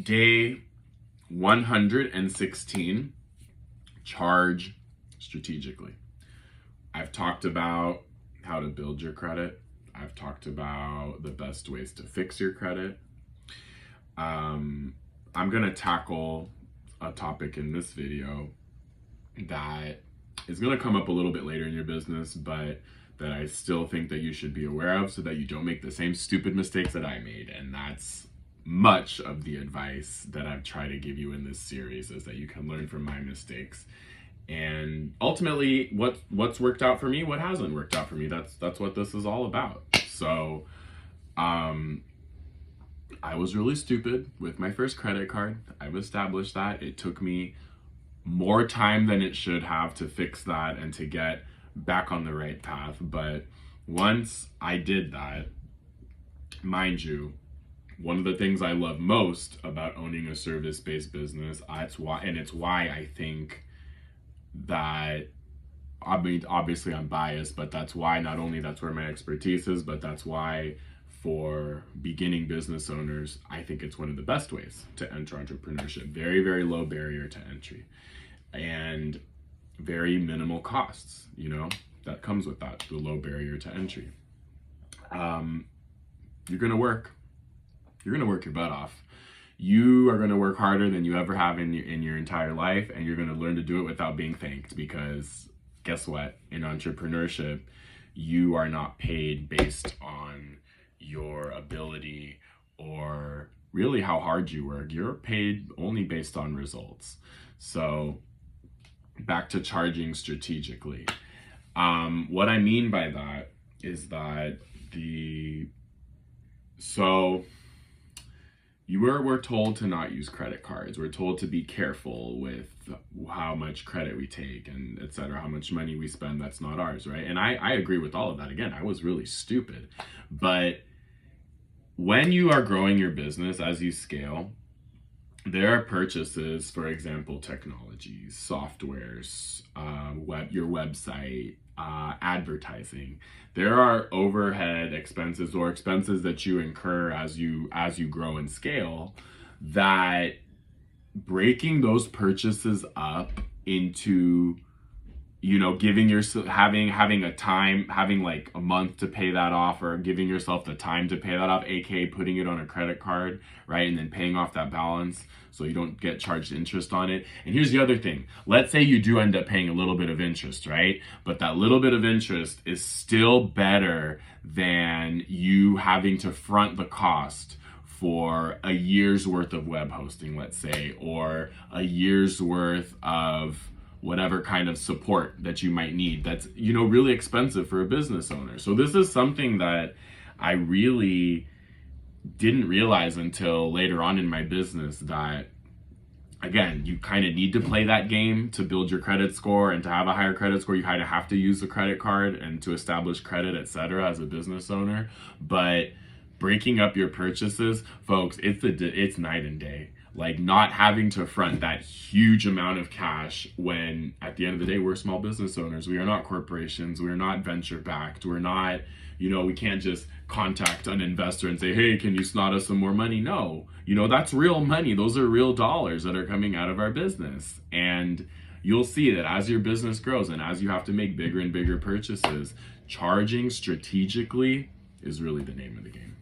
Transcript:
Day 116, charge strategically. I've talked about how to build your credit. I've talked about the best ways to fix your credit. I'm gonna tackle a topic in this video that is gonna come up a little bit later in your business, but that I still think that you should be aware of so that you don't make the same stupid mistakes that I made. And that's much of the advice that I've tried to give you in this series, is that you can learn from my mistakes. And ultimately, what's worked out for me, what hasn't worked out for me, that's what this is all about. So, I was really stupid with my first credit card. I've established that. It took me more time than it should have to fix that and to get back on the right path. But once I did that, mind you, one of the things I love most about owning a service-based business, it's why I think that, I mean, obviously I'm biased, but that's why, not only that's where my expertise is, but that's why for beginning business owners, I think it's one of the best ways to enter entrepreneurship. Very, very low barrier to entry and very minimal costs, that comes with that, the low barrier to entry. You're gonna work your butt off. You are gonna work harder than you ever have in your entire life, and you're gonna learn to do it without being thanked, because guess what? In entrepreneurship, you are not paid based on your ability or really how hard you work. You're paid only based on results. So back to charging strategically. What I mean by that is that we're told to not use credit cards. We're told to be careful with how much credit we take and et cetera, how much money we spend that's not ours, right? And I agree with all of that. Again, I was really stupid. But when you are growing your business, as you scale, there are purchases, for example, technologies, softwares, your website, advertising. There are overhead expenses or expenses that you incur as you grow and scale, that breaking those purchases up into, giving yourself, having like a month to pay that off, or giving yourself the time to pay that off, aka putting it on a credit card, right? And then paying off that balance so you don't get charged interest on it. And here's the other thing. Let's say you do end up paying a little bit of interest, right? But that little bit of interest is still better than you having to front the cost for a year's worth of web hosting, let's say, or a year's worth of whatever kind of support that you might need. That's, really expensive for a business owner. So this is something that I really didn't realize until later on in my business, that again, you kind of need to play that game to build your credit score, and to have a higher credit score, you kind of have to use the credit card and to establish credit, etc., as a business owner. But breaking up your purchases, folks, it's night and day. Like, not having to front that huge amount of cash when at the end of the day, we're small business owners. We are not corporations. We are not venture backed. We're not, we can't just contact an investor and say, hey, can you snot us some more money? No, that's real money. Those are real dollars that are coming out of our business. And you'll see that as your business grows and as you have to make bigger and bigger purchases, charging strategically is really the name of the game.